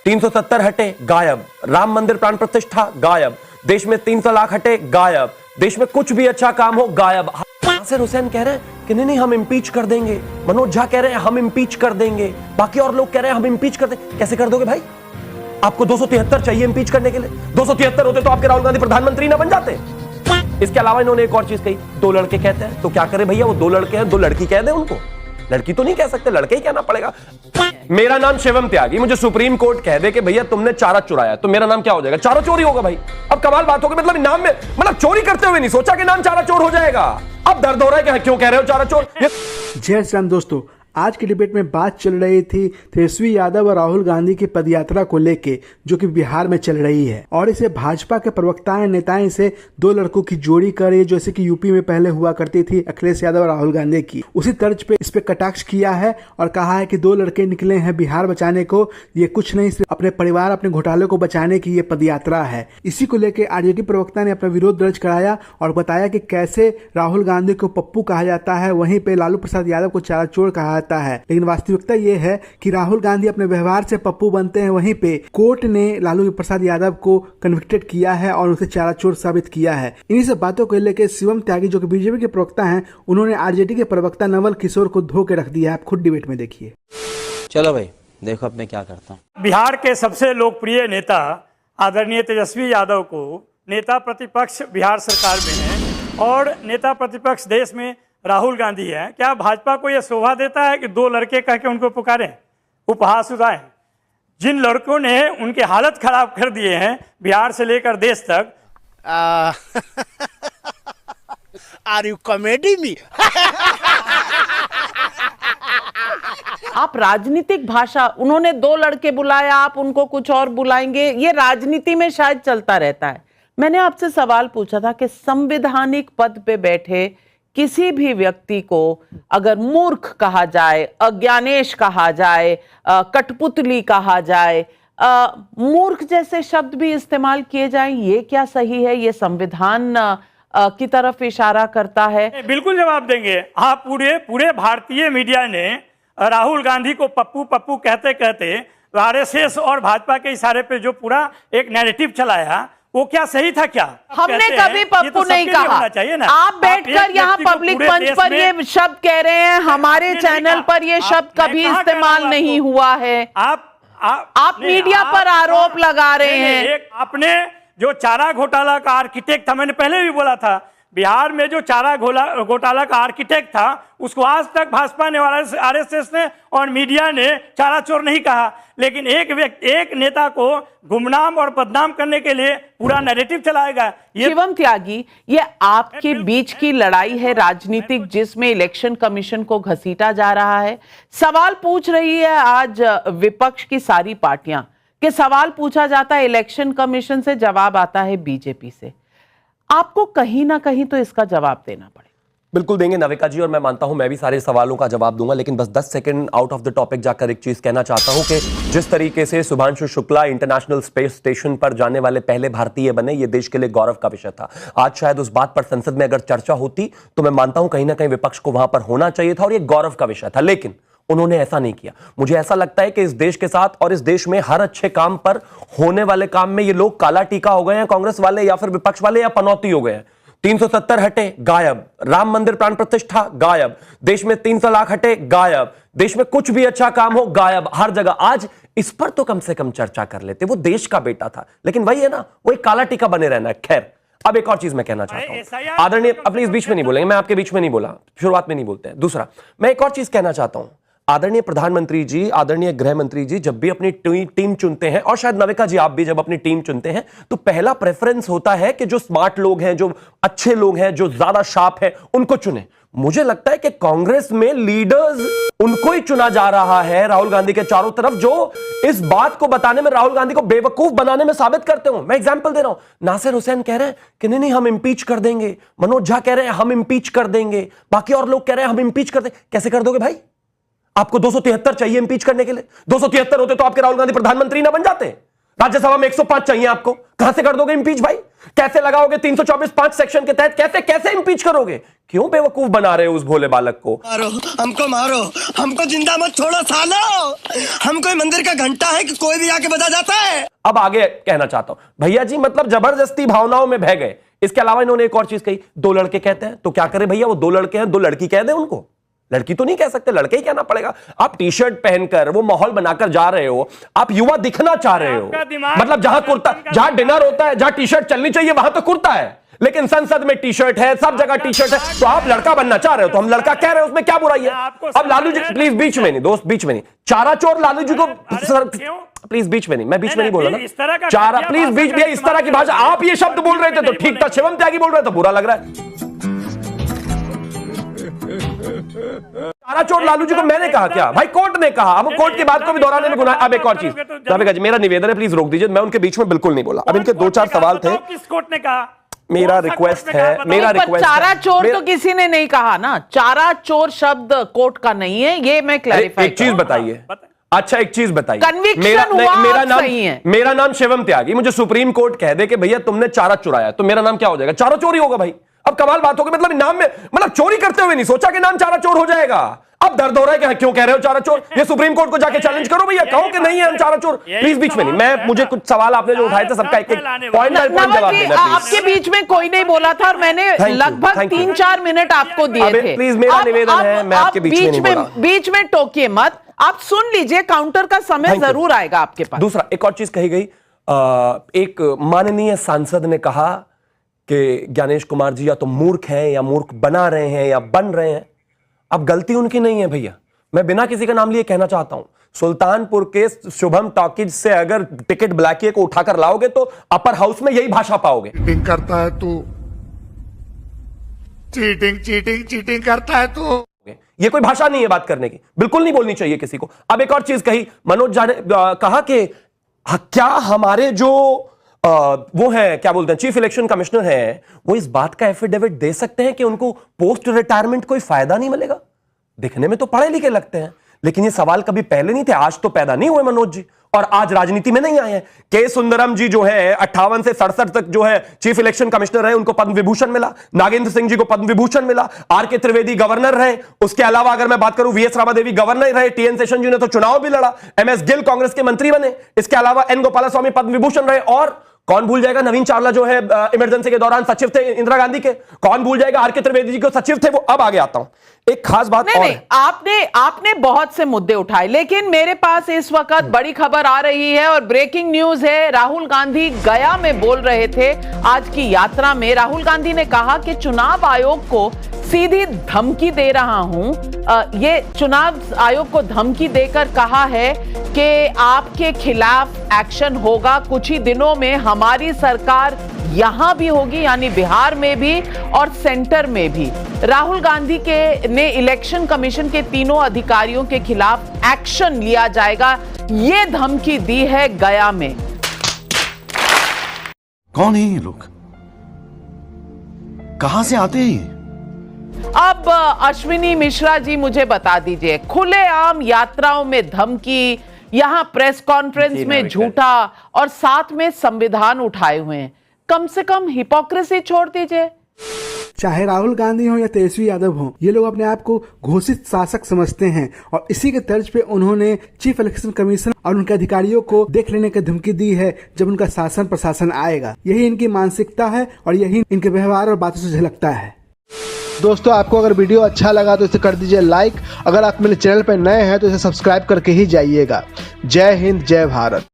370 हटे, गायब। राम मंदिर प्राण प्रतिष्ठा, गायब। देश में 3 तलाक हटे, गायब। देश में कुछ भी अच्छा काम हो, गायब। नासिर हुसैन कह रहे हैं कि नहीं हम इम्पीच कर देंगे। मनोज झा कह रहे हैं हम इम्पीच कर देंगे। बाकी और लोग कह रहे हैं हम इम्पीच कर देंगे। कैसे कर दोगे भाई? आपको 273 चाहिए इम्पीच करने के लिए। 273 होते तो आपके राहुल गांधी प्रधानमंत्री ना बन जाते। इसके अलावा इन्होंने एक और चीज कही, 2 लड़के कहते हैं तो क्या करें भैया, वो 2 लड़के हैं, 2 लड़की कह दे उनको। लड़की तो नहीं कह सकते, लड़के ही कहना पड़ेगा। मेरा नाम शिवम त्यागी, मुझे सुप्रीम कोर्ट कह दे कि भैया तुमने चारा चुराया तो मेरा नाम क्या हो जाएगा? चारा चोरी होगा भाई। अब कमाल बात होगी, मतलब नाम में, मतलब चोरी करते हुए नहीं सोचा कि नाम चारा चोर हो जाएगा। अब दर्द हो रहा है कि क्यों कह रहे हो चारा चोर। जय श्री राम दोस्तों, आज की डिबेट में बात चल रही थी तेजस्वी यादव और राहुल गांधी की पदयात्रा को लेके, जो कि बिहार में चल रही है। और इसे भाजपा के प्रवक्ताएं नेताएं इसे 2 लड़कों की जोड़ी कर रही है, जैसे कि यूपी में पहले हुआ करती थी अखिलेश यादव और राहुल गांधी की। उसी तर्ज पे इस पे कटाक्ष किया है और कहा है कि 2 लड़के निकले हैं बिहार बचाने को, ये कुछ नहीं, सिर्फ अपने परिवार अपने घोटाले को बचाने की ये पदयात्रा है। इसी को लेकर आरजेडी प्रवक्ता ने अपना विरोध दर्ज कराया और बताया कि कैसे राहुल गांधी को पप्पू कहा जाता है, वहीं पे लालू प्रसाद यादव को चारा चोर कहा जाता है। लेकिन वास्तविकता ये है कि राहुल गांधी अपने व्यवहार से पप्पू बनते हैं, वहीं पे कोर्ट ने लालू प्रसाद यादव को कन्विक्टेड किया है और उसे चारा चोर साबित किया है। इन्हीं सब बातों को लेकर शिवम त्यागी, जो कि बीजेपी के प्रवक्ता हैं, उन्होंने आरजेडी के प्रवक्ता नवल किशोर को धो के रख दिया है। आप खुद डिबेट में देखिए। चलो भाई देखो अब मैं क्या करता हूँ। बिहार के सबसे लोकप्रिय नेता आदरणीय तेजस्वी यादव को नेता प्रतिपक्ष बिहार सरकार में है और नेता प्रतिपक्ष देश में राहुल गांधी है। क्या भाजपा को यह शोभा देता है कि 2 लड़के कह के उनको पुकारें, उपहास उड़ाएं? जिन लड़कों ने उनके हालत खराब कर दिए हैं बिहार से लेकर देश तक। Are you comedy me? आप राजनीतिक भाषा, उन्होंने 2 लड़के बुलाया, आप उनको कुछ और बुलाएंगे, ये राजनीति में शायद चलता रहता है। मैंने आपसे सवाल पूछा था कि संवैधानिक पद पे बैठे किसी भी व्यक्ति को अगर मूर्ख कहा जाए, अज्ञानेश कहा जाए, कठपुतली कहा जाए, मूर्ख जैसे शब्द भी इस्तेमाल किए जाएं, ये क्या सही है? ये संविधान की तरफ इशारा करता है? बिल्कुल जवाब देंगे। आप पूरे भारतीय मीडिया ने राहुल गांधी को पप्पू पप्पू कहते कहते आरएसएस और भाजपा के इशारे पे जो पूरा एक नैरेटिव चलाया, वो क्या सही था क्या? हमने कभी पप्पू नहीं कहा। आप बैठकर यहाँ पब्लिक मंच पर ये शब्द कह रहे हैं, हमारे चैनल पर ये शब्द कभी इस्तेमाल नहीं हुआ है। आप मीडिया पर आरोप लगा रहे हैं। आपने जो चारा घोटाला का आर्किटेक्ट था, मैंने पहले भी बोला था, बिहार में जो चारा घोटाला का आर्किटेक्ट था उसको आज तक भाजपा ने, आरएसएस ने और मीडिया ने चारा चोर नहीं कहा। लेकिन एक नेता को गुमनाम और बदनाम करने के लिए पूरा नैरेटिव चलाएगा। शिवम त्यागी, ये आपके बीच की लड़ाई है राजनीतिक, जिसमें इलेक्शन कमीशन को घसीटा जा रहा है। सवाल पूछ रही है आज विपक्ष की सारी पार्टियां, कि सवाल पूछा जाता है इलेक्शन कमीशन से, जवाब आता है बीजेपी से। आपको कहीं ना कहीं तो इसका जवाब देना पड़ेगा। बिल्कुल देंगे नाविका जी, और मैं मानता हूं मैं भी सारे सवालों का जवाब दूंगा, लेकिन बस 10 second out of the topic जाकर एक चीज कहना चाहता हूं कि जिस तरीके से Shubhanshu Shukla international space station पर जाने वाले पहले भारतीय बने, ये देश के लिए गौरव का विषय था। आज शायद उस बात पर संसद में अगर चर्चा होती तो मैं मानता हूं कहीं ना कहीं विपक्ष को वहां पर होना चाहिए था और ये गौरव का विषय था, लेकिन उन्होंने ऐसा नहीं किया। मुझे ऐसा लगता है कि इस देश के साथ और इस देश में हर अच्छे काम पर होने वाले काम में ये लोग काला टीका हो गए हैं, कांग्रेस वाले या फिर विपक्ष वाले, या पनौती हो गए हैं। 370 हटे, गायब। राम मंदिर प्राण प्रतिष्ठा, गायब। देश में 3 तलाक हटे, गायब। देश में कुछ भी अच्छा काम हो, गायब। हर जगह। आज इस पर तो कम से कम चर्चा कर लेते। वो देश का बेटा था, लेकिन वही है ना, वो एक काला टीका बने रहना है। खैर, अब एक और चीज मैं कहना चाहता हूं, आदरणीय, अपने इस बीच में नहीं बोलेंगे, मैं आपके बीच में नहीं बोला, शुरुआत में नहीं बोलते हैं। दूसरा, मैं एक और चीज कहना चाहता हूं, आदरणीय प्रधानमंत्री जी, आदरणीय गृह मंत्री जी, जब भी अपनी टीम चुनते हैं, और शायद नविका जी आप भी जब अपनी टीम चुनते हैं, तो पहला प्रेफरेंस होता है कि जो स्मार्ट लोग हैं, जो अच्छे लोग हैं, जो ज्यादा शार्प है, उनको चुने। मुझे लगता है कि कांग्रेस में लीडर्स उनको ही चुना जा रहा है राहुल गांधी के चारों तरफ, जो इस बात को बताने में, राहुल गांधी को बेवकूफ बनाने में साबित करते हो। मैं एग्जांपल दे रहा हूं, नासिर हुसैन कह रहे हैं कि नहीं हम इम्पीच कर देंगे, मनोज झा कह रहे हैं हम इम्पीच कर देंगे, बाकी और लोग कह रहे हैं हम इम्पीच कर देंगे। कैसे कर दोगे भाई? आपको 273 चाहिए इंपीच करने के लिए। 273 होते तो आपके राहुल गांधी प्रधानमंत्री ना बन जाते। राज्यसभा में 105 चाहिए आपको। कहां से कर दोगे इंपीच भाई? कैसे लगाओगे 324(5) सेक्शन के तहत? कैसे कैसे इंपीच करोगे? क्यों बेवकूफ बना रहे हो उस भोले बालक को? मारो हमको जिंदा मत छोड़ो सालो। हम कोई मंदिर का घंटा है कि कोई भी आके बजा जाता है। अब आगे कहना चाहता हूं भैया जी, मतलब जबरदस्ती भावनाओं में बह गए। इसके अलावा इन्होंने एक और चीज कही, 2 लड़के कहते हैं तो क्या करे भैया, वो 2 लड़के हैं, 2 लड़की कह दे उनको, लड़की तो नहीं कह सकते, लड़के ही कहना पड़ेगा। आप टी शर्ट पहनकर वो माहौल बनाकर जा रहे हो, आप युवा दिखना चाह रहे हो। मतलब जहां कुर्ता, जहां डिनर होता है, जहां टी शर्ट चलनी चाहिए वहां तो कुर्ता है, लेकिन संसद में टी शर्ट है, सब जगह टी शर्ट है। तो आप लड़का बनना चाह रहे हो तो हम लड़का कह रहे हैं, उसमें क्या बुराई है? अब लालू जी प्लीज बीच में नहीं, दोस्त बीच में नहीं, चारा चोर लालू जी को प्लीज बीच में नहीं, मैं बीच में नहीं बोल रहा ना, चारा प्लीज बीच में, इस तरह की भाषा आप ये शब्द बोल रहे थे तो ठीक था, शिवम त्यागी बोल रहे तो बुरा लग रहा है। चारा चोर लालू जी को मैंने कहा क्या भाई? कोर्ट ने कहा। अब कोर्ट की बात को भी दोहराने में गुनाह। अब एक और चीज जावेद जी, मेरा निवेदन है, प्लीज रोक दीजिए, मैं उनके बीच में बिल्कुल नहीं बोला। अब इनके 2-4 सवाल थे, किस कोर्ट ने कहा? मेरा रिक्वेस्ट है, मेरा रिक्वेस्ट चारा चोर तो किसी ने नहीं कहा ना, चारा चोर शब्द कोर्ट का नहीं है, ये मैं क्लैरिफाई। एक चीज बताइए, अच्छा एक चीज बताइए, Conviction हुआ, मेरा नाम सही है। मेरा नाम शिवम त्यागी, मुझे सुप्रीम कोर्ट कह दे कि भैया तुमने चारा चुराया, तो मेरा नाम क्या हो जाएगा? चारा चोर ही होगा भाई। अब कमाल बात होगी, मतलब नाम में, मतलब चोरी करते हुए नहीं सोचा कि नाम चारा चोर हो जाएगा। अब दर्द हो रहा है कि क्यों कह रहे हो चारा चोर? ये सुप्रीम कोर्ट को जाके चैलेंज करो भैया, कहो कि नहीं है हम चारा चोर। प्लीज बीच में नहीं, मैं मुझे कुछ सवाल आपने जो उठाए थे सबका एक पॉइंट बाय पॉइंट जवाब देना। आपके बीच में कोई नहीं बोला था और मैंने लगभग 3-4 मिनट आपको दिए थे। प्लीज मेरा निवेदन है, मैं आपके बीच में नहीं बोला। बीच में टोकिए मत, आप सुन लीजिए, काउंटर का समय जरूर आएगा आपके पास। दूसरा एक और चीज कही गई, एक माननीय सांसद ने कहा कि ज्ञानेश कुमार जी या तो मूर्ख हैं या मूर्ख बना रहे हैं या बन रहे हैं। अब गलती उनकी नहीं है भैया, मैं बिना किसी का नाम लिए कहना चाहता हूं, सुल्तानपुर के शुभम टॉकीज से अगर टिकट ब्लैकिए को उठाकर लाओगे तो अपर हाउस में यही भाषा पाओगे। चीटिंग करता है तू, चीटिंग करता है तू। ये कोई भाषा नहीं है बात करने की, बिल्कुल नहीं बोलनी चाहिए किसी को। अब एक और चीज कही मनोज झा ने, कहा कि क्या हमारे जो वो है क्या बोलते हैं चीफ इलेक्शन कमिश्नर है, वो इस बात का एफिडेविट दे सकते हैं कि उनको पोस्ट रिटायरमेंट कोई फायदा नहीं मिलेगा? दिखने में तो पढ़े लिखे लगते हैं, लेकिन ये सवाल कभी पहले नहीं थे, आज तो पैदा नहीं हुए मनोज जी, और आज राजनीति में नहीं आए हैं। के सुंदरम जी जो है 58 से 67 तक जो है चीफ इलेक्शन कमिश्नर रहे, उनको पद्म विभूषण मिला। नागेंद्र सिंह जी को पद्म विभूषण मिला। आर.के. त्रिवेदी गवर्नर रहे। उसके अलावा अगर मैं बात करूं, वी.एस. रामादेवी गवर्नर रहे। टी.एन. शेषन जी ने तो चुनाव भी लड़ा। एम.एस. गिल कांग्रेस के मंत्री बने। इसके अलावा एन. गोपालास्वामी पद्म विभूषण रहे। और कौन भूल जाएगा नवीन चावला जो है इमरजेंसी के दौरान सचिव थे इंदिरा गांधी के। कौन भूल जाएगा आर.के. त्रिवेदी जी को सचिव थे वो। अब आगे आता हूं, एक खास बात और नहीं, आपने बहुत से मुद्दे उठाए, लेकिन मेरे पास इस वक्त बड़ी खबर आ रही है और ब्रेकिंग न्यूज है। राहुल गांधी गया में बोल रहे थे आज की यात्रा में। राहुल गांधी ने कहा कि चुनाव आयोग को सीधी धमकी दे रहा हूं। ये चुनाव आयोग को धमकी देकर कहा है कि आपके खिलाफ एक्शन होगा। कुछ ही दिनों में हमारी सरकार यहां भी होगी, यानी बिहार में भी और सेंटर में भी। राहुल गांधी ने इलेक्शन कमीशन के तीनों अधिकारियों के खिलाफ एक्शन लिया जाएगा, ये धमकी दी है गया में। कौन है ये लोग, कहां से आते हैं ये? अब अश्विनी मिश्रा जी मुझे बता दीजिए, खुलेआम यात्राओं में धमकी, यहां प्रेस कॉन्फ्रेंस में झूठा और साथ में संविधान उठाए हुए हैं। कम से कम हिपोक्रेसी छोड़ दीजिए। चाहे राहुल गांधी हो या तेजस्वी यादव हो, ये लोग अपने आप को घोषित शासक समझते हैं और इसी के तर्ज पे उन्होंने चीफ इलेक्शन कमीशन और उनके अधिकारियों को देख लेने की धमकी दी है जब उनका शासन प्रशासन आएगा। यही इनकी मानसिकता है और यही इनके व्यवहार और बातों से झलकता है। दोस्तों, आपको अगर वीडियो अच्छा लगा तो इसे कर दीजिए लाइक। अगर आप मेरे चैनल पर नए हैं तो इसे सब्सक्राइब करके ही जाइएगा। जय हिंद, जय भारत।